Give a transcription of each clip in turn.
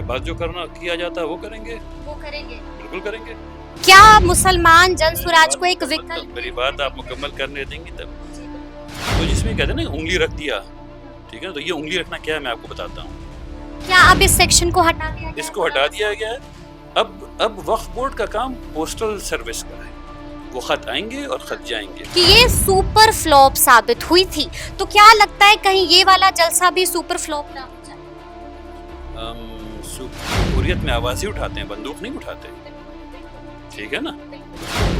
بعد جو کرنا کیا جاتا ہے وہ کریں گے، بالکل کریں گے۔ کیا مسلمان جن سوراج کو ایک وکلپ میری بات آپ مکمل کرنے دیں گی تب؟ تو جس میں کہتے ہیں نا انگلی رکھ دیا، ٹھیک ہے، تو یہ انگلی رکھنا کیا ہے میں آپ کو بتاتا ہوں۔ کیا اب اس سیکشن کو ہٹا دیا گیا؟ اس کو ہٹا دیا گیا ہے۔ اب وقف بورڈ کا کام پوسٹل سروس کا ہے، وہ خط آئیں گے اور خط جائیں گے۔ کہ یہ سپر فلوپ ثابت ہوئی تھی، تو کیا لگتا ہے کہیں یہ والا جلسہ بھی سپر فلوپ نہ ہو جائے؟ جمہوریت میں آواز ہی اٹھاتے ہیں، بندوق نہیں اٹھاتے، ٹھیک ہے نا؟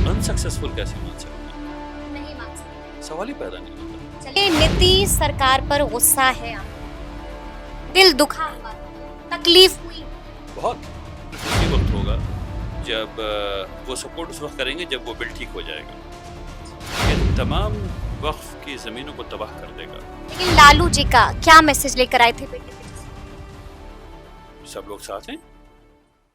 انسکسیسفل کیسے مان سکتے ہیں؟ نہیں مان سکتے، سوال ہی پیدا نہیں ہوتا۔ چلیے، نتیش سرکار پر غصہ ہے، دل دکھا ہوا، تکلیف ہوئی بہت اسی وقت ہوگا جب وہ سپورٹ اس وقت کریں گے جب وہ بل ٹھیک ہو جائے گا، یہ تمام وقف کی زمینوں کو تباہ کر دے گا۔ لیکن لالو جی کا کیا میسج لے کر آئے تھے بیٹے؟ سب لوگ ساتھ ہیں۔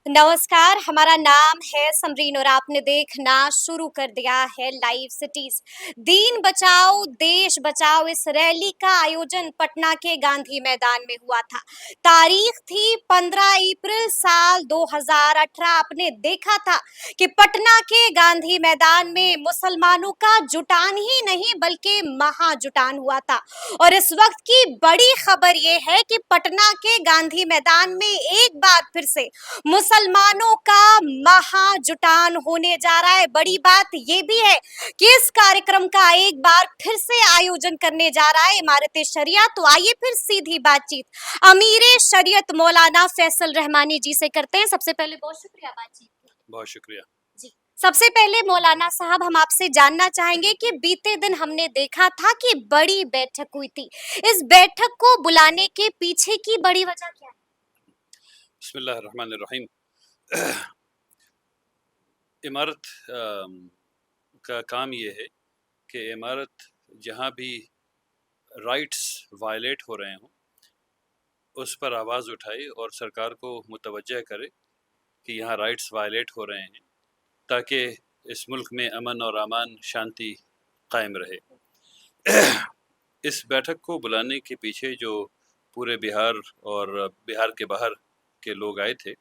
نمسکار، ہمارا نام ہے سمرین اور آپ نے دیکھنا شروع کر دیا ہے لائیو سٹیز۔ دین بچاؤ دیش بچاؤ اس ریلی کا آیوجن پٹنہ کے گاندھی میدان میں ہوا تھا۔ تاریخ تھی 15 اپریل سال 2018۔ آپ نے دیکھا تھا کہ پٹنہ کے گاندھی میدان میں مسلمانوں کا جٹان ہی نہیں بلکہ مہا جٹان ہوا تھا، اور اس وقت کی بڑی خبر یہ ہے کہ پٹنہ کے گاندھی میدان میں ایک بار پھر سے مسلمانوں کا مہا جٹان ہونے جا رہا ہے۔ بڑی بات یہ بھی ہے کہ اس کارکرم کا ایک بار پھر سے آیوجن کرنے جا رہا ہے امارت شریعت۔ تو آئیے پھر سیدھی بات چیت امیر شریعت مولانا فیصل رحمانی جی سے کرتے ہیں۔ سب سے پہلے بہت شکریہ بات چیت کے لیے۔ بہت شکریہ جی، سب سے پہلے مولانا صاحب ہم آپ سے جاننا چاہیں گے کہ بیتے دن ہم نے دیکھا تھا کہ بڑی بیٹھک ہوئی تھی، اس بیٹھک کو بلانے کے پیچھے کی بڑی وجہ کیا ہے؟ بسم اللہ الرحمن الرحیم۔ عمارت کا کام یہ ہے کہ عمارت جہاں بھی رائٹس وائلیٹ ہو رہے ہوں اس پر آواز اٹھائے اور سرکار کو متوجہ کرے کہ یہاں رائٹس وائلیٹ ہو رہے ہیں، تاکہ اس ملک میں امن اور امان شانتی قائم رہے۔ اس بیٹھک کو بلانے کے پیچھے جو پورے بہار اور بہار کے باہر کے لوگ آئے تھے،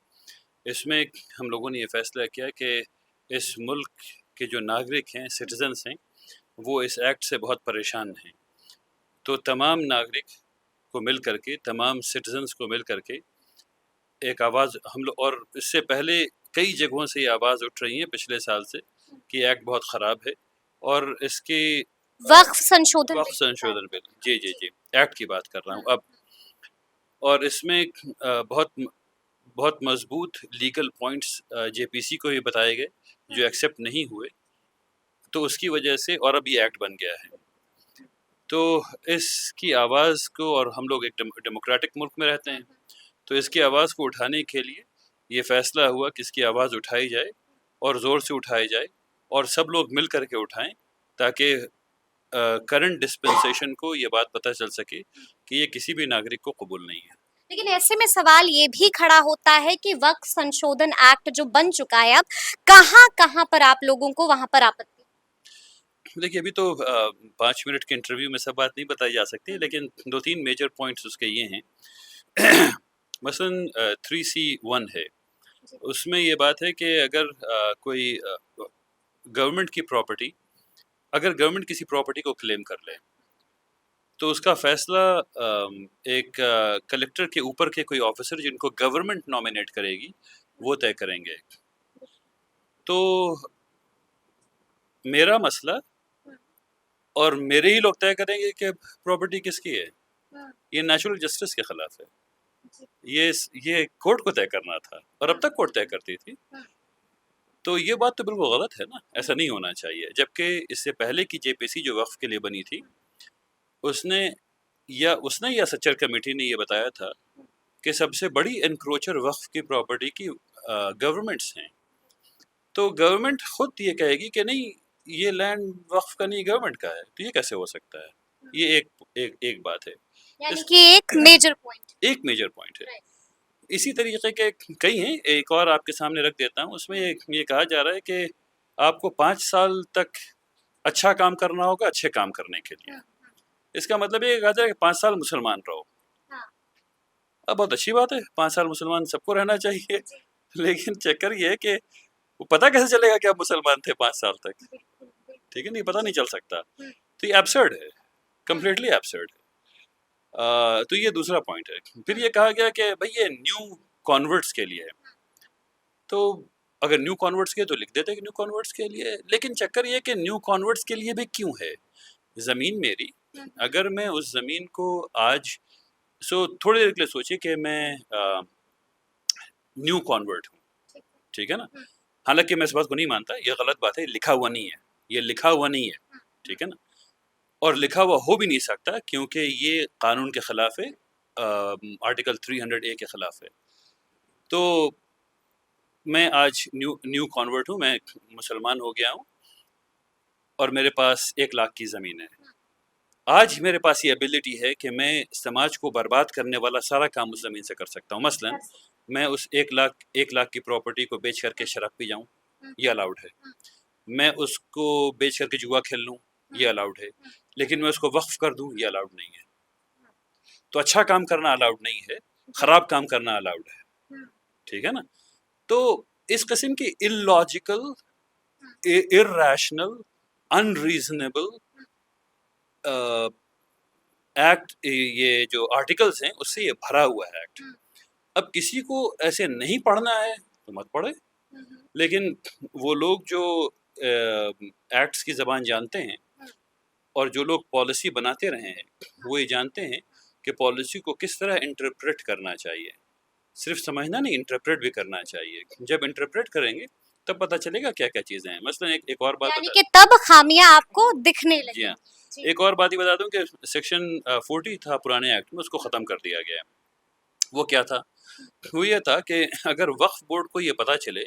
اس میں ہم لوگوں نے یہ فیصلہ کیا کہ اس ملک کے جو ناگرک ہیں، سٹیزنز ہیں، وہ اس ایکٹ سے بہت پریشان ہیں۔ تو تمام ناگرک کو مل کر کے، تمام سٹیزنز کو مل کر کے ایک آواز ہم لوگ، اور اس سے پہلے کئی جگہوں سے یہ آواز اٹھ رہی ہیں پچھلے سال سے کہ ایکٹ بہت خراب ہے، اور اس کی وقف سنشودھن بل، جی ایکٹ کی بات کر رہا ہوں اب، اور اس میں بہت مضبوط لیگل پوائنٹس جے پی سی کو بھی بتائے گئے جو ایکسیپٹ نہیں ہوئے، تو اس کی وجہ سے اور اب یہ ایکٹ بن گیا ہے۔ تو اس کی آواز کو، اور ہم لوگ ایک ڈیموکریٹک ملک میں رہتے ہیں، تو اس کی آواز کو اٹھانے کے لیے یہ فیصلہ ہوا کہ اس کی آواز اٹھائی جائے اور زور سے اٹھائی جائے، اور سب لوگ مل کر کے اٹھائیں تاکہ کرنٹ ڈسپنسیشن کو یہ بات پتہ چل سکے کہ یہ کسی بھی ناگرک کو قبول نہیں ہے۔ لیکن ایسے میں سوال یہ بھی کھڑا ہوتا ہے کہ وقف سنشودھن ایکٹ جو بن چکا ہے، اب کہاں کہاں پر آپ لوگوں کو وہاں پر آپتی؟ دیکھیے، ابھی تو 5 منٹ کے انٹرویو میں سب بات نہیں بتائی جا سکتی، لیکن 2-3 میجر پوائنٹس اس کے یہ ہیں۔ مثلاً 3C1 ہے، اس میں یہ بات ہے کہ اگر کوئی گورنمنٹ کی پراپرٹی، اگر گورنمنٹ کسی پراپرٹی کو کلیم کر لے تو اس کا فیصلہ ایک کلیکٹر کے اوپر کے کوئی آفیسر جن کو گورنمنٹ نامینیٹ کرے گی وہ طے کریں گے۔ تو میرا مسئلہ اور میرے ہی لوگ طے کریں گے کہ پراپرٹی کس کی ہے، یہ نیچرل جسٹس کے خلاف ہے۔ یہ کورٹ کو طے کرنا تھا، اور اب تک کورٹ طے کرتی تھی، تو یہ بات تو بالکل غلط ہے نا، ایسا نہیں ہونا چاہیے۔ جبکہ اس سے پہلے کی جے پی سی جو وقف کے لیے بنی تھی، اس نے یا سچر کمیٹی نے یہ بتایا تھا کہ سب سے بڑی انکروچر وقف کی پراپرٹی کی گورنمنٹس ہیں، تو گورنمنٹ خود یہ کہے گی کہ نہیں، یہ لینڈ وقف کا نہیں، گورنمنٹ کا ہے، تو یہ کیسے ہو سکتا ہے؟ یہ ایک بات ہے، یعنی کہ ایک میجر پوائنٹ ہے۔ اسی طریقے کے کئی ہیں، ایک اور آپ کے سامنے رکھ دیتا ہوں۔ اس میں یہ کہا جا رہا ہے کہ آپ کو 5 سال تک اچھا کام کرنا ہوگا اچھے کام کرنے کے لیے۔ اس کا مطلب یہ کہا جائے کہ 5 سال مسلمان رہو۔ اب بہت اچھی بات ہے، 5 سال مسلمان سب کو رہنا چاہیے، لیکن چکر یہ ہے کہ وہ پتہ کیسے چلے گا کہ آپ مسلمان تھے 5 سال تک؟ ٹھیک ہے، نہیں پتہ نہیں چل سکتا. تو یہ ایبسرڈ ہے، کمپلیٹلی ایبسرڈ ہے. تو یہ دوسرا پوائنٹ ہے. پھر یہ کہا گیا کہ بھئی یہ نیو کانورٹس کے لیے ہے. تو اگر نیو کانورٹس کے تو لکھ دیتے کہ نیو کانورٹس کے لیے، لیکن چکر یہ کہ نیو کانورٹس کے لیے بھی کیوں ہے؟ زمین میری، اگر میں اس زمین کو آج تھوڑی دیر کے لیے سوچیے کہ میں نیو کانورٹ ہوں، ٹھیک ہے نا. حالانکہ میں اس بات کو نہیں مانتا، یہ غلط بات ہے، لکھا ہوا نہیں ہے، یہ لکھا ہوا نہیں ہے، ٹھیک ہے نا. اور لکھا ہوا ہو بھی نہیں سکتا کیونکہ یہ قانون کے خلاف ہے، آرٹیکل 300A کے خلاف ہے. تو میں آج نیو کانورٹ ہوں، میں مسلمان ہو گیا ہوں اور میرے پاس 1 لاکھ کی زمین ہے. آج میرے پاس یہ ایبلٹی ہے کہ میں سماج کو برباد کرنے والا سارا کام اس زمین سے کر سکتا ہوں. مثلا میں اس 1 لاکھ کی پراپرٹی کو بیچ کر کے شراب پی جاؤں، یہ الاؤڈ ہے. میں اس کو بیچ کر کے جوا کھیل لوں، یہ الاؤڈ ہے. لیکن میں اس کو وقف کر دوں، یہ الاؤڈ نہیں ہے. تو اچھا کام کرنا الاؤڈ نہیں ہے، خراب کام کرنا الاؤڈ ہے، ٹھیک ہے نا. تو اس قسم کی illogical, irrational, unreasonable ایکٹ، یہ جو آرٹیکلس ہیں اس سے یہ بھرا ہوا ہے ایکٹ. اب کسی کو ایسے نہیں پڑھنا ہے تو مت پڑھے، لیکن وہ لوگ جو ایکٹس کی زبان جانتے ہیں اور جو لوگ پالیسی بناتے رہے ہیں وہ یہ جانتے ہیں کہ پالیسی کو کس طرح انٹرپریٹ کرنا چاہیے. صرف سمجھنا نہیں، انٹرپریٹ بھی کرنا چاہیے. جب انٹرپریٹ کریں گے تب پتہ چلے گا کیا کیا چیزیں ہیں. مثلا ایک اور بات یعنی کہ تب خامیاں آپ کو دکھنے لگیں. جی ہاں، ایک اور بات یہ بتا دوں کہ سیکشن 40 تھا پرانے ایکٹ میں، اس کو ختم کر دیا گیا ہے. وہ کیا تھا؟ وہ یہ تھا کہ اگر وقف بورڈ کو یہ پتہ چلے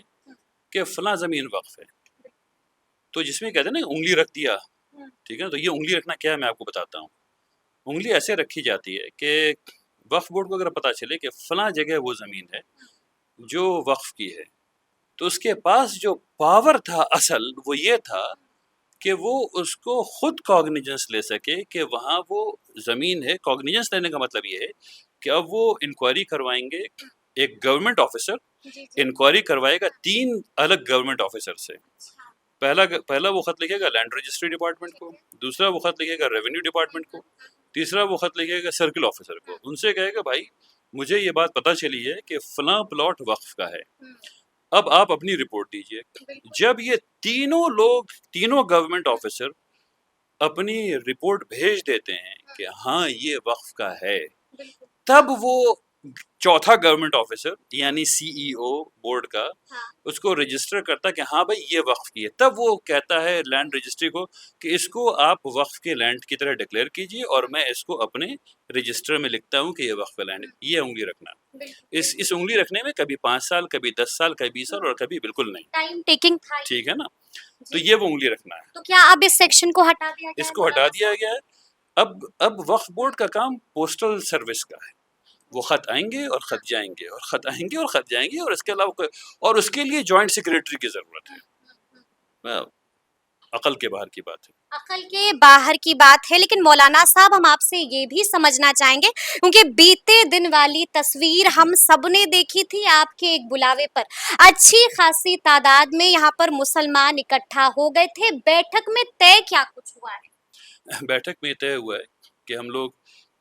کہ فلاں زمین وقف ہے، تو جس میں کہتے ہیں نا انگلی رکھ دیا، ٹھیک ہے نا. تو یہ انگلی رکھنا کیا ہے میں آپ کو بتاتا ہوں. انگلی ایسے رکھی جاتی ہے کہ وقف بورڈ کو اگر پتہ چلے کہ فلاں جگہ وہ زمین ہے جو وقف کی ہے، تو اس کے پاس جو پاور تھا اصل وہ یہ تھا کہ وہ اس کو خود کاگنیجنس لے سکے کہ وہاں وہ زمین ہے. کاگنیجنس لینے کا مطلب یہ ہے کہ اب وہ انکوائری کروائیں گے. ایک گورنمنٹ آفیسر انکوائری کروائے گا 3 الگ گورنمنٹ آفیسر سے. پہلا وہ خط لکھے گا لینڈ رجسٹری ڈپارٹمنٹ کو، دوسرا وہ خط لکھے گا ریونیو ڈپارٹمنٹ کو، تیسرا وہ خط لکھے گا سرکل آفیسر کو. ان سے کہے گا بھائی مجھے یہ بات پتہ چلی ہے کہ فلاں پلاٹ وقف کا ہے، اب آپ اپنی رپورٹ دیجئے. جب یہ تینوں گورنمنٹ آفیسر اپنی رپورٹ بھیج دیتے ہیں کہ ہاں یہ وقف کا ہے، تب وہ چوتھا گورنمنٹ آفیسر یعنی CEO بورڈ کا اس کو رجسٹر کرتا کہ ہاں بھائی یہ وقف کی ہے. تب وہ کہتا ہے لینڈ رجسٹری کو کہ اس کو آپ وقف کے لینڈ کی طرح ڈکلیئر کیجئے اور میں اس کو اپنے رجسٹر میں لکھتا ہوں کہ یہ وقف کا لینڈ ہے. یہ انگلی رکھنا، اس انگلی رکھنے میں کبھی 5 سال، کبھی 10 سال، کبھی 20 سال اور کبھی بالکل نہیں. ٹائم ٹیکنگ تھا، ٹھیک ہے نا. تو یہ وہ انگلی رکھنا ہے. تو کیا اب اس سیکشن کو ہٹا دیا گیا؟ اس کو ہٹا دیا گیا ہے. اب وقف بورڈ کا کام پوسٹل سروس کا ہے. وہ خط آئیں گے اور خط جائیں گے اور خط آئیں گے اور خط جائیں گے، اور اس کے علاوہ اور اس کے لیے جوائنٹ سیکریٹری کی ضرورت ہے. عقل کے باہر کی بات ہے. عقل کے باہر کی بات ہے. لیکن مولانا صاحب ہم آپ سے یہ بھی سمجھنا چاہیں گے کیونکہ بیتے دن والی تصویر ہم سب نے دیکھی تھی آپ کے ایک بلاوے پر. اچھی خاصی تعداد میں یہاں پر مسلمان اکٹھا ہو گئے تھے. بیٹھک میں طے کیا کچھ ہوا ہے؟ بیٹھک میں طے ہوا ہے کہ ہم لوگ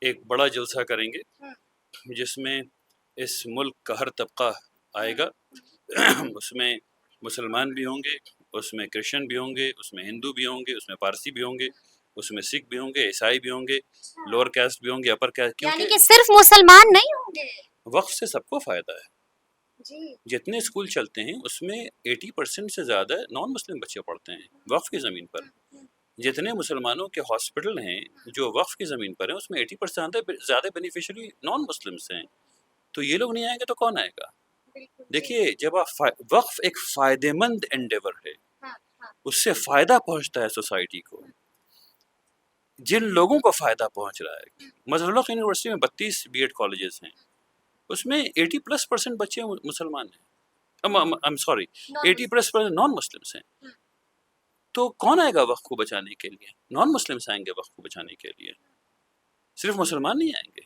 ایک بڑا جلسہ کریں گے جس میں اس ملک کا ہر طبقہ آئے گا. اس میں مسلمان بھی ہوں گے، اس میں کرسچن بھی ہوں گے، اس میں ہندو بھی ہوں گے، اس میں پارسی بھی ہوں گے، اس میں سکھ بھی ہوں گے، عیسائی بھی ہوں گے، لوور کاسٹ بھی ہوں گے، اپر کاسٹ. یعنی کہ صرف مسلمان نہیں ہوں گے. وقف سے سب کو فائدہ ہے. جتنے اسکول چلتے ہیں اس میں 80% سے زیادہ نان مسلم بچے پڑھتے ہیں وقف کی زمین پر. جتنے مسلمانوں کے ہاسپٹل ہیں جو وقف کی زمین پر ہیں اس میں 80% زیادہ بینیفیشری نان مسلمس ہیں. تو یہ لوگ نہیں آئیں گے تو کون آئے گا؟ دیکھیے جب آپ وقف ایک فائدہ مند انڈیور ہے، اس سے فائدہ پہنچتا ہے سوسائٹی کو. جن لوگوں کو فائدہ پہنچ رہا ہے، مظہر یونیورسٹی میں 32 B.Ed کالجز ہیں، اس میں 80+% بچے مسلمان ہیں. سوری 80+% نان مسلمس ہیں. تو کون آئے گا وقف کو بچانے کے لیے؟ نان مسلمس آئیں گے وقف کو بچانے کے لیے، صرف مسلمان نہیں آئیں گے.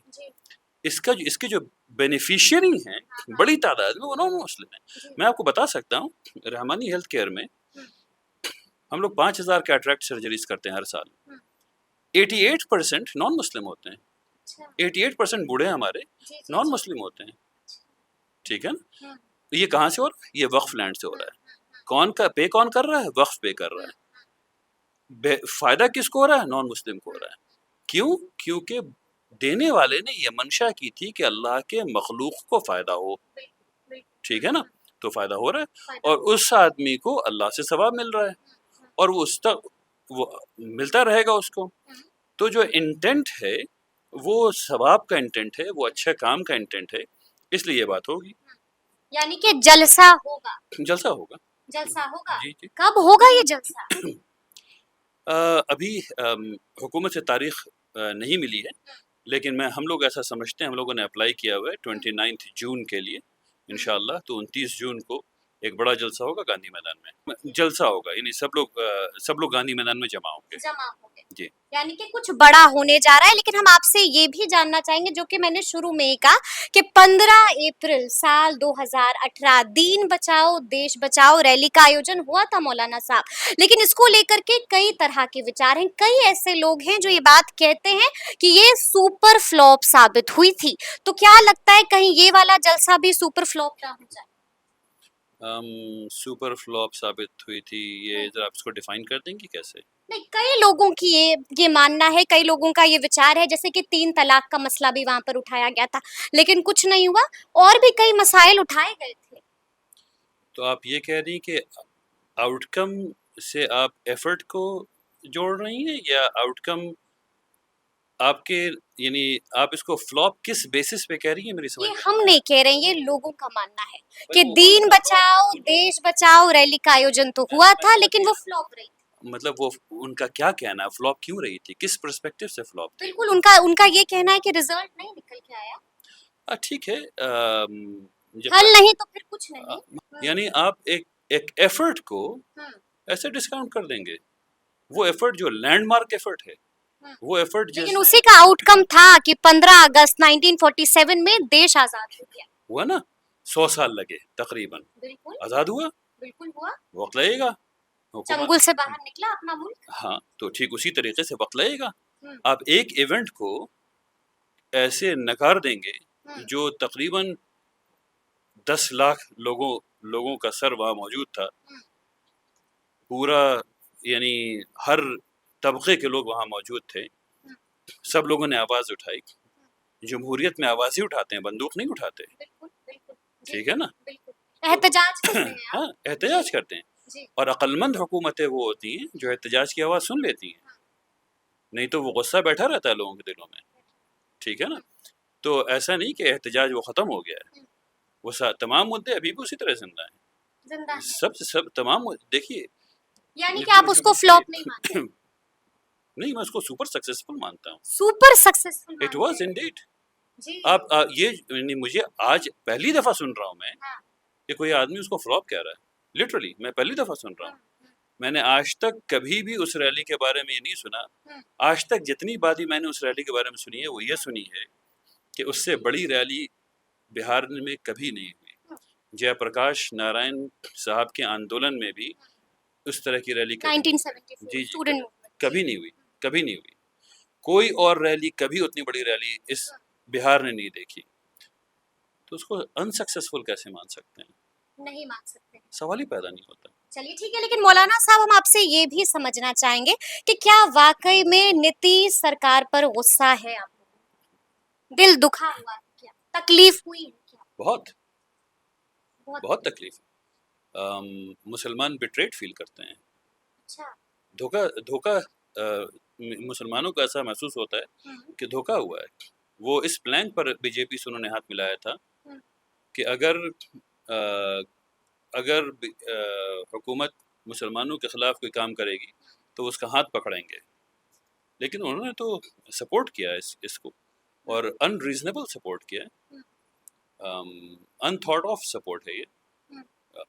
اس کے جو بینیفیشری ہیں بڑی تعداد میں وہ نان مسلم ہیں. میں آپ کو بتا سکتا ہوں رحمانی ہیلتھ کیئر میں ہم لوگ 5,000 کیٹریکٹ سرجریز کرتے ہیں ہر سال. 88% نان مسلم ہوتے ہیں. 88% بوڑھے ہمارے نان مسلم ہوتے ہیں. ٹھیک ہے نا. یہ کہاں سے ہو رہا ہے؟ یہ وقف لینڈ سے ہو رہا ہے. کون کر رہا ہے؟ وقف پے کر رہا ہے. فائدہ کس کو ہو رہا ہے؟ نان مسلم کو ہو رہا ہے. کیوں؟ کیونکہ دینے والے نے یہ منشا کی تھی کہ اللہ کے مخلوق کو فائدہ ہو. ٹھیک ہے نا. تو فائدہ ہو رہا ہے اور اس آدمی کو اللہ سے ثواب مل رہا ہے اور وہ اس تک وہ ملتا رہے گا اس کو. تو جو انٹینٹ ہے وہ ثواب کا انٹینٹ ہے، وہ اچھے کام کا انٹینٹ ہے، اس لیے یہ بات ہوگی. یعنی کہ جلسہ ہوگا. جلسہ ہوگا. جلسہ ہوگا. جی جی. کب ہوگا یہ جلسہ؟ ابھی حکومت سے تاریخ نہیں ملی ہے، لیکن ہم لوگ ایسا سمجھتے ہیں، ہم لوگوں نے اپلائی کیا ہوا ہے 29 جون کے لیے انشاءاللہ. تو 29 جون کو ایک بڑا جلسہ ہوگا گاندھی میدان میں. جلسہ ہوگا یعنی سب لوگ گاندھی میدان میں جمع ہوں گے. جی. یعنی کہ کچھ بڑا ہونے جا رہا ہے. لیکن ہم آپ سے یہ بھی جاننا چاہیں گے جو کہ میں نے شروع میں ہی کہا کہ 15 اپریل سال 2018 دین بچاؤ دیش بچاؤ ریلی کا آیوجن ہوا تھا مولانا صاحب. لیکن اس کو لے کر کے کئی طرح کے وچار ہیں. کئی ایسے لوگ ہیں جو یہ بات کہتے ہیں کہ یہ سپر فلوپ ثابت ہوئی تھی. تو کیا لگتا ہے کہیں یہ والا جلسہ بھی سپر فلوپ نہ ہو جائے؟ سپر فلوپ ثابت ہوئی تھی، یہ ذرا آپ اس کو ڈیفائن کر دیں گی کیسے؟ نہیں، کئی لوگوں کی یہ ماننا ہے، کئی لوگوں کا یہ وچار ہے، جیسے کہ 3 طلاق کا مسئلہ بھی وہاں پر اٹھایا گیا تھا لیکن کچھ نہیں ہوا، اور بھی کئی مسائل اٹھائے گئے تھے. تو آپ یہ کہہ رہی ہیں کہ آؤٹ کم سے آپ ایفرٹ کو جوڑ رہی ہیں یا آؤٹ کم آپ کے یعنی آپ اس کو فلاپ کس بیسس پہ کہہ رہی ہیں؟ میری سمجھ یہ ہم نہیں کہہ رہے ہیں، یہ لوگوں کا ماننا ہے کہ دین بچاؤ دیش بچاؤ ریلی کا آیوجن تو ہوا تھا لیکن وہ فلاپ رہی. مطلب وہ ان کا کیا کہنا ہے فلاپ کیوں رہی تھی، کس پرسپیکٹو سے فلاپ تھی؟ بالکل ان کا یہ کہنا ہے کہ رزلٹ نہیں نکل کے آیا. ٹھیک ہے، حل نہیں تو پھر کچھ نہیں. یعنی آپ ایک ایفرٹ کو ایسے ڈسکاؤنٹ کر دیں گے. وہ ایفرٹ جو لینڈ مارک ایفرٹ ہے وہ ایفرٹ لیکن اسی کا آؤٹ کم تھا کہ 15 اگست 1947 میں دیش آزاد ہو گیا. ہوا نا. 100 سال لگے تقریباً. بالکل آزاد ہوا. بالکل ہوا. وقت لگے گا. چنگل سے باہر نکلا اپنا ملک. ہاں تو ٹھیک اسی طریقے سے وقت لگے گا. آپ ایک ایونٹ کو ایسے نکار دیں گے جو تقریباً 10 لاکھ لوگوں کا سر وہاں موجود تھا. پورا یعنی ہر طبقے کے لوگ وہاں موجود تھے. سب لوگوں نے آواز اٹھائی. جمہوریت میں آوازیں اٹھاتے ہیں، بندوق نہیں اٹھاتے. ٹھیک ہے نا. احتجاج کرتے ہیں. ہاں احتجاج کرتے ہیں. اور عقل مند حکومتیں وہ ہوتی ہیں جو احتجاج کی آواز سن لیتی ہیں، نہیں تو وہ غصہ بیٹھا رہتا ہے لوگوں کے دلوں میں. ٹھیک ہے نا. تو ایسا نہیں کہ احتجاج وہ ختم ہو گیا ہے، وہ تمام مدعے ابھی بھی اسی طرح زندہ ہیں. سب تمام دیکھیے. یعنی کہ آپ اس کو فلاپ نہیں مانتے؟ نہیں، میں اس کو سپر سکسیسفل مانتا ہوں. Super successful it was indeed. آپ یہ مجھے آج پہلی دفعہ سن رہا ہوں میں کہ کوئی آدمی اس کو فلاپ کہہ رہا ہے. لٹرلی میں پہلی دفعہ سن رہا ہوں. میں نے آج تک کبھی بھی اس ریلی کے بارے میں یہ نہیں سنا. آج تک جتنی باتیں میں نے اس ریلی کے بارے میں سنی ہے وہ یہ سنی ہے کہ اس سے بڑی ریلی بہار میں کبھی نہیں ہوئی. جے پرکاش نارائن صاحب کے آندولن میں بھی اس طرح کی ریلی جی کبھی نہیں ہوئی. کبھی نہیں ہوئی. کوئی اور ریلی کبھی اتنی بڑی ریلی اس بہار نے نہیں دیکھی. تو اس کو انسکسیسفل کیسے مان سکتے ہیں؟ نہیں مان سکتے. سوال ہی پیدا نہیں ہوتا. چلیے ٹھیک ہے. لیکن مولانا صاحب ہم آپ سے یہ بھی سمجھنا چاہیں گے کہ کیا واقعی میں نتیش سرکار پر غصہ ہے؟ آپ کو دل دکھا ہوا ہے کیا؟ تکلیف ہوئی ہے کیا؟ بہت تکلیف. مسلمان بیٹریٹ فیل کرتے ہیں. اچھا. دھوکا مسلمانوں کو ایسا محسوس ہوتا ہے کہ دھوکا ہوا ہے. وہ اس پلان پر بی جے پی سے انہوں نے ہاتھ ملایا تھا کہ اگر حکومت مسلمانوں کے خلاف کوئی کام کرے گی تو اس کا ہاتھ پکڑیں گے. لیکن انہوں نے تو سپورٹ کیا اس کو، اور ان ریزنیبل سپورٹ کیا. ان تھاٹ آف سپورٹ ہے یہ،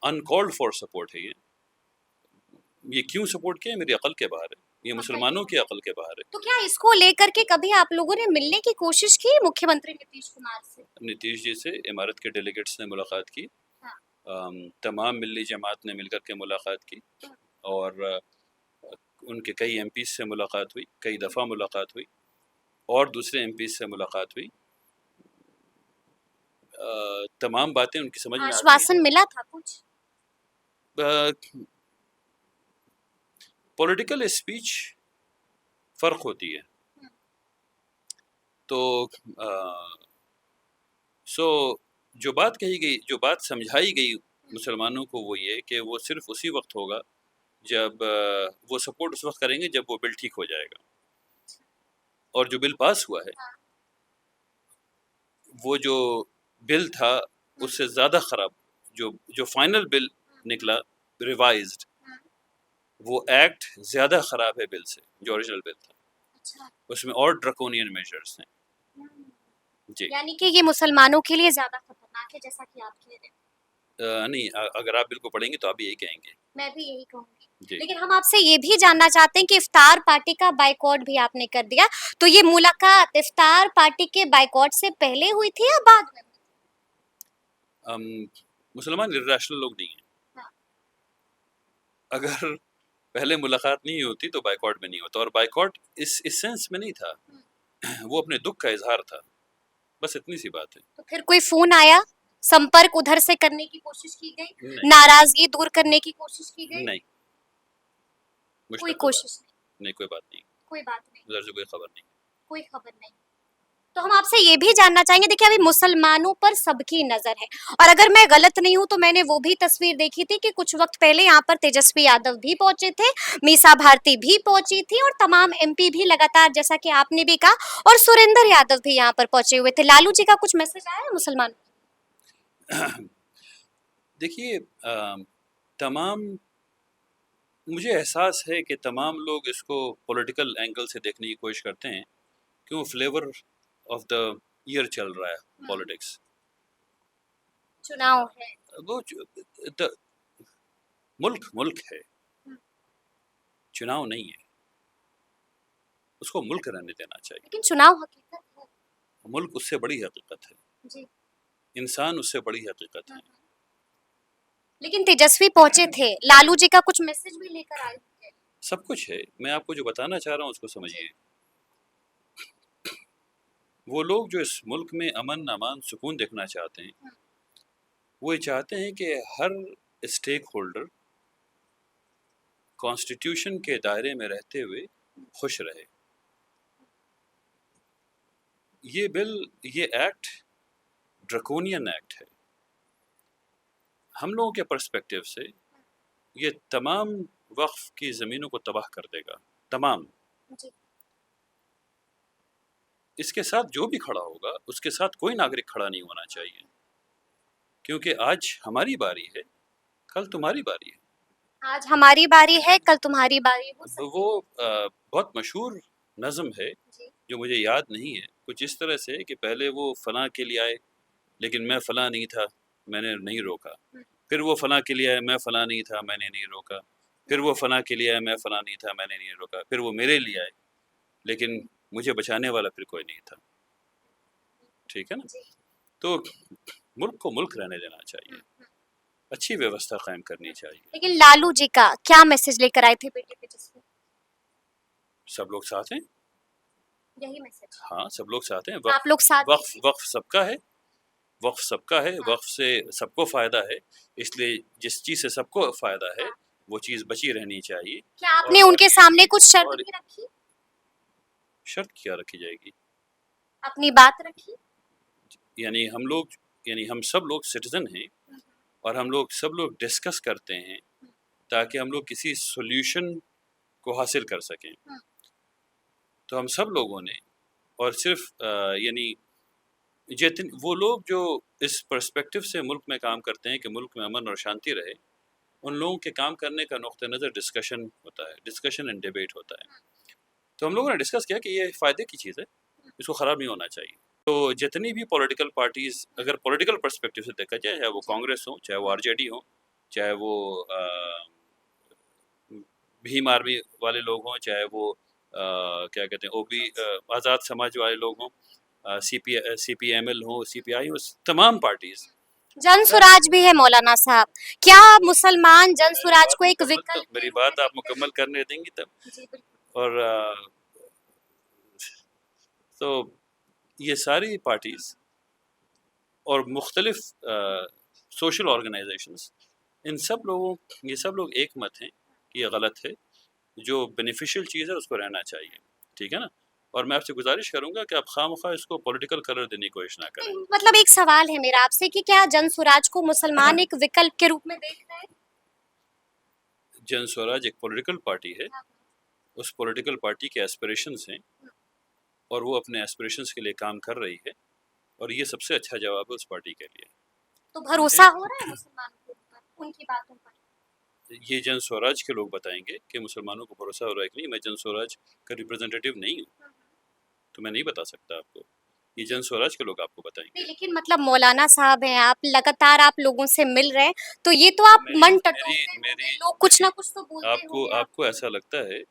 ان کالڈ فار سپورٹ ہے یہ. کیوں سپورٹ کیا ہے میری عقل کے باہر ہے. یہ مسلمانوں کی عقل کے باہر ہے۔ تو کیا اس کو لے کر کے کبھی آپ لوگوں نے ملنے کی کوشش کی مکھیہ منتری نتیش کمار سے؟ نتیش جی سے امارت کے ڈیلیگیٹس نے ملاقات کی، تمام ملی جماعت نے مل کر کے ملاقات کی، اور ان کے کئی ایم پیز سے ملاقات ہوئی، کئی دفعہ ملاقات ہوئی، اور دوسرے ایم پیز سے ملاقات ہوئی۔ تمام باتیں ان کی سمجھ میں آتی آشواسن ملا تھا کچھ؟ ہیں۔ پولیٹیکل اسپیچ فرق ہوتی ہے، تو جو بات کہی گئی، جو بات سمجھائی گئی مسلمانوں کو، وہ یہ کہ وہ صرف اسی وقت ہوگا جب وہ سپورٹ اس وقت کریں گے جب وہ بل ٹھیک ہو جائے گا، اور جو بل پاس ہوا ہے وہ جو بل تھا اس سے زیادہ خراب، جو فائنل بل نکلا ریوائزڈ، وہ ایکٹ زیادہ خراب ہے بل سے جو اوریجنل بل تھا، اس میں اور ڈرکونین میجرز ہیں۔ جی یعنی کہ یہ مسلمانوں کے لیے زیادہ خطرناک ہے جیسا کہ آپ کہہ رہے ہیں۔ نہیں، اگر آپ بل کو پڑھیں گے تو آپ بھی یہی کہیں گے۔ میں بھی یہی کہوں گی، جی لیکن ہم آپ سے یہ بھی جاننا چاہتے ہیں کہ افطار پارٹی کا بائیکاٹ بھی آپ نے کر دیا، تو یہ ملاقات افطار پارٹی کے بائیکاٹ سے پہلے ہوئی تھی یا بعد میں؟ مسلمان irrational لوگ نہیں ہیں، اگر پہلے ملاقات نہیں ہوتی تو بائیکاٹ میں نہیں ہوتا، اور بائیکاٹ اس سینس میں نہیں تھا، وہ اپنے دکھ کا اظہار تھا، بس اتنی سی بات ہے۔ تو پھر کوئی فون آیا، سمپرک ادھر سے کرنے کی کوشش کی گئی، نہیں ناراضگی دور کرنے کی کوشش کی گئی؟ نہیں، مجھ کوئی تک تو بات کوشش نہیں، کوئی بات نہیں، کوئی بات نہیں، ادھر سے کوئی خبر نہیں۔ کوئی خبر نہیں۔ تو ہم آپ سے یہ بھی جاننا چاہیں گے، دیکھیں ابھی مسلمانوں پر سب کی نظر ہے، اور اگر میں غلط نہیں ہوں تو میں نے وہ بھی تصویر دیکھی تھی کہ کچھ وقت پہلے یہاں پر تیجسوی یادو بھی پہنچے تھے، میسا بھارتی بھی پہنچی تھی، اور تمام ایم پی بھی لگاتار جیسا کہ آپ نے بھی کہا، اور سریندر یادو بھی یہاں پر پہنچے ہوئے تھے۔ لالو جی کا کچھ میسج آیا ہے مسلمانوں؟ دیکھیے، تمام، مجھے احساس ہے کہ تمام لوگ اس کو پولیٹیکل اینگل سے دیکھنے کی کوشش کرتے ہیں، کیوں فلیور آف دا ایئر چل رہا ہے پالیٹکس، چناؤ ہے، وہ ملک ہے، چناؤ نہیں ہے، اس کو ملک رہنے دینا چاہیے۔ لیکن چناؤ حقیقت ہے، ملک اس سے بڑی حقیقت ہے، جی، انسان اس سے بڑی حقیقت ہے۔ لیکن تیجسوی پہنچے تھے، لالو جی کا کچھ میسج بھی لے کر آئے تھے؟ سب کچھ ہے، میں آپ کو جو بتانا چاہ رہا ہوں اس کو سمجھیے۔ وہ لوگ جو اس ملک میں امن، امان، سکون دیکھنا چاہتے ہیں، وہ یہ چاہتے ہیں کہ ہر اسٹیک ہولڈر کانسٹیٹیوشن کے دائرے میں رہتے ہوئے خوش رہے۔ یہ بل، یہ ایکٹ ڈرکونین ایکٹ ہے۔ ہم لوگوں کے پرسپیکٹیو سے یہ تمام وقف کی زمینوں کو تباہ کر دے گا، تمام۔ اس کے ساتھ جو بھی کھڑا ہوگا اس کے ساتھ کوئی ناگرک کھڑا نہیں ہونا چاہیے، کیونکہ آج ہماری باری ہے، کل تمہاری باری ہے۔ آج ہماری باری ہے، کل تمہاری باری ہو۔ وہ بہت مشہور نظم ہے جو مجھے یاد نہیں ہے، کچھ اس طرح سے کہ پہلے وہ فلاں کے لیے آئے لیکن میں فلاں نہیں تھا، میں نے نہیں روکا، پھر وہ فلاں کے لیے آئے، میں فلاں نہیں تھا، میں نے نہیں روکا، پھر وہ فلاں کے لیے آئے، میں فلاں نہیں تھا، میں نے نہیں روکا، پھر وہ میرے لیے آئے لیکن مجھے بچانے والا پھر کوئی نہیں تھا۔ ٹھیک ہے نا؟ تو ملک کو ملک رہنے دینا چاہیے، اچھی ویوستھا قائم کرنی چاہیے۔ لیکن لالو جی کا کیا میسج لے کر آئے تھے بیٹے تیجسوی؟ سب لوگ ساتھ ہیں، یہی میسج؟ ہاں سب لوگ ساتھ ہیں، آپ لوگ ساتھ؟ وقف سب کا ہے، وقف سب کا ہے، وقف سے سب کو فائدہ ہے، اس لیے جس چیز سے سب کو فائدہ ہے وہ چیز بچی رہنی چاہیے۔ کیا آپ نے ان کے سامنے کچھ شرط بھی رکھی؟ شرط کیا رکھی جائے گی؟ اپنی بات رکھی؟ یعنی ہم سب لوگ سٹیزن ہیں، اور ہم لوگ سب لوگ ڈسکس کرتے ہیں تاکہ ہم لوگ کسی سولوشن کو حاصل کر سکیں۔ تو ہم سب لوگوں نے، اور صرف یعنی وہ لوگ جو اس پرسپیکٹو سے ملک میں کام کرتے ہیں کہ ملک میں امن اور شانتی رہے، ان لوگوں کے کام کرنے کا نقطہ نظر ڈسکشن ہوتا ہے، ڈسکشن اینڈ ڈیبیٹ ہوتا ہے۔ تو ہم لوگوں نے ڈسکس کیا کہ یہ فائدے کی چیز ہے، اس کو خراب نہیں ہونا چاہیے۔ تو جتنی بھی پولیٹیکل پارٹیز، اگر پولیٹیکل پرسپیکٹو سے دیکھا جائے، چاہے وہ کانگریس ہو، چاہے وہ آر جے ڈی ہو، چاہے وہ بھیم آرمی والے لوگ ہوں، چاہے وہ کیا کہتے ہیں OB آزاد سماج والے لوگ ہوں، CPML ہوں، CPI ہوں، تمام پارٹیز. جن سوراج بھی ہے مولانا صاحب، کیا مسلمان جن سوراج کو ایک وکلپ میری بات آپ مکمل کرنے دیں گی تب. جی بالکل. اور تو یہ ساری پارٹیز اور مختلف سوشل آرگنائزیشنز، یہ سب لوگ ایک مت ہیں کہ یہ غلط ہے. جو بینیفیشل چیز ہے اس کو رہنا چاہیے، ٹھیک ہے نا. اور میں آپ سے گزارش کروں گا کہ آپ خواہ مخواہ اس کو پولیٹیکل کلر دینے کی کوشش نہ کریں. مطلب ایک سوال ہے میرا آپ سے کہ کیا جن سوراج کو مسلمان ایک وکلپ کے روپ میں دیکھ رہے ہیں؟ جن سوراج ایک پولیٹیکل پارٹی ہے، اس پولیٹیکل پارٹی کے ایسپریشنز ہیں اور وہ اپنے ایسپریشنز کے لیے کام کر رہی ہے، اور یہ سب سے اچھا جواب ہے اس پارٹی کے لیے. تو بھروسہ ہو رہا ہے مسلمانوں کے اوپر ان کی باتوں پر؟ یہ جن سوراج کے لوگ بتائیں گے کہ مسلمانوں کو بھروسہ ہو رہا ہے کہ نہیں. میں جن سوراج کا ریپرزینٹیو نہیں ہوں، تو میں نہیں بتا سکتا آپ کو. یہ جن سوراج کے لوگ آپ کو بتائیں گے. لیکن مطلب مولانا صاحب ہیں آپ، لگاتار آپ لوگوں سے مل رہے ہیں، تو یہ تو آپ من ٹٹولتے لوگ کچھ نہ کچھ تو بولتے ہوں گے. آپ کو ایسا لگتا ہے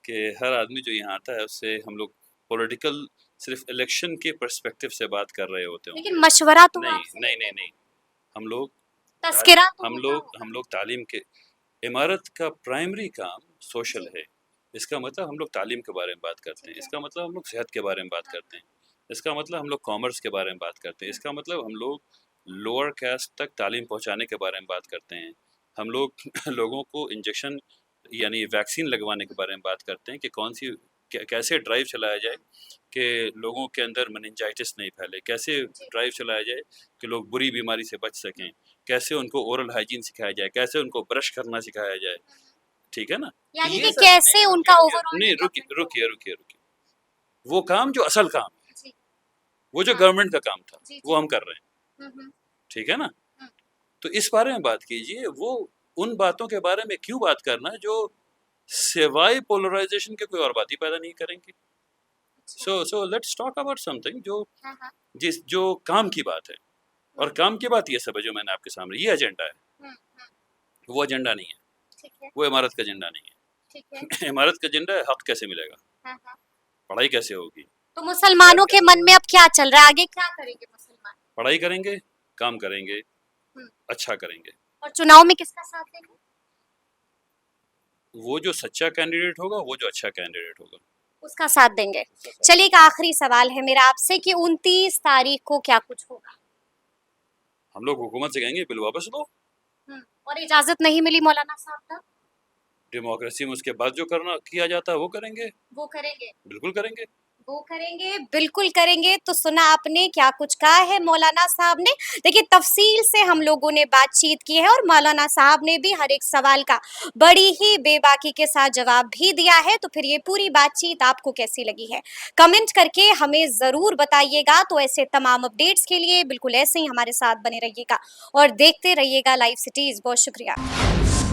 کہ ہر آدمی جو یہاں آتا ہے اس سے ہم لوگ پولیٹیکل صرف الیکشن کے پرسپیکٹو سے بات کر رہے ہوتے ہیں. لیکن مشورہ تو نہیں. ہم لوگ تذکرہ ہم لوگ تعلیم کے، عمارت کا پرائمری کام سوشل ہے. اس کا مطلب ہم لوگ تعلیم کے بارے میں بات کرتے ہیں، اس کا مطلب ہم لوگ صحت کے بارے میں بات کرتے ہیں، اس کا مطلب ہم لوگ کامرس کے بارے میں بات کرتے ہیں، اس کا مطلب ہم لوگ لوور کاسٹ تک تعلیم پہنچانے کے بارے میں بات کرتے ہیں. ہم لوگ لوگوں کو انجیکشن یعنی ویکسین لگوانے کے بارے میں بات کرتے ہیں کہ کون سی کیسے ڈرائیو چلایا جائے کہ لوگوں کے اندر مننجائٹس نہیں پھیلے، کیسے ڈرائیو چلایا جائے کہ لوگ بری بیماری سے بچ سکیں، کیسے ان کو اورل ہائیجین سکھایا جائے، کیسے ان کو برش کرنا سکھایا جائے. ٹھیک ہے نا. یعنی کہ کیسے ان کا نہیں رکیے وہ کام جو اصل کام ہے، وہ جو گورنمنٹ کا کام تھا وہ ہم کر رہے ہیں. ٹھیک ہے نا. تو اس بارے میں بات کیجئے. وہ ان باتوں کے بارے میں کیوں بات کرنا جو سوائے پولرائزیشن کے کوئی اور بات ہی پیدا نہیں کریں گے. So let's talk about some thing جو کام کی بات ہے. اور کام کی بات یہ سب ہے جو میں نے آپ کے سامنے، یہ ایجنڈا ہے. وہ ایجنڈا نہیں ہے، وہ عمارت کا ایجنڈا نہیں ہے. عمارت کا ایجنڈا ہے حق کیسے ملے گا، پڑھائی کیسے ہوگی. تو مسلمانوں کے من میں اب کیا چل رہا ہے، آگے کیا کریں گے مسلمان؟ پڑھائی کریں گے، کام کریں گے، اچھا کریں گے. اور چناؤ میں کس کا ساتھ دیں گے؟ وہ جو سچا کینڈیڈیٹ ہوگا، وہ جو اچھا کینڈیڈیٹ ہوگا، اس کا ساتھ دیں گے. چلیے ایک آخری سوال ہے میرا آپ سے کہ 29 تاریخ کو کیا کچھ ہوگا؟ ہم لوگ حکومت سے کہیں گے بل واپس دو. اور اجازت نہیں ملی مولانا صاحب کا؟ ڈیموکریسی میں اس کے بعد جو کرنا کیا جاتا ہے وہ کریں گے. وہ کریں گے، بالکل کریں گے. وہ کریں گے، بالکل کریں گے. تو سنا آپ نے کیا کچھ کہا ہے مولانا صاحب نے. دیکھیے تفصیل سے ہم لوگوں نے بات چیت کی ہے اور مولانا صاحب نے بھی ہر ایک سوال کا بڑی ہی بے باکی کے ساتھ جواب بھی دیا ہے. تو پھر یہ پوری بات چیت آپ کو کیسی لگی ہے کمنٹ کر کے ہمیں ضرور بتائیے گا. تو ایسے تمام اپڈیٹس کے لیے بالکل ایسے ہی ہمارے ساتھ بنے رہیے گا اور دیکھتے رہیے گا لائیو سٹیز. بہت شکریہ.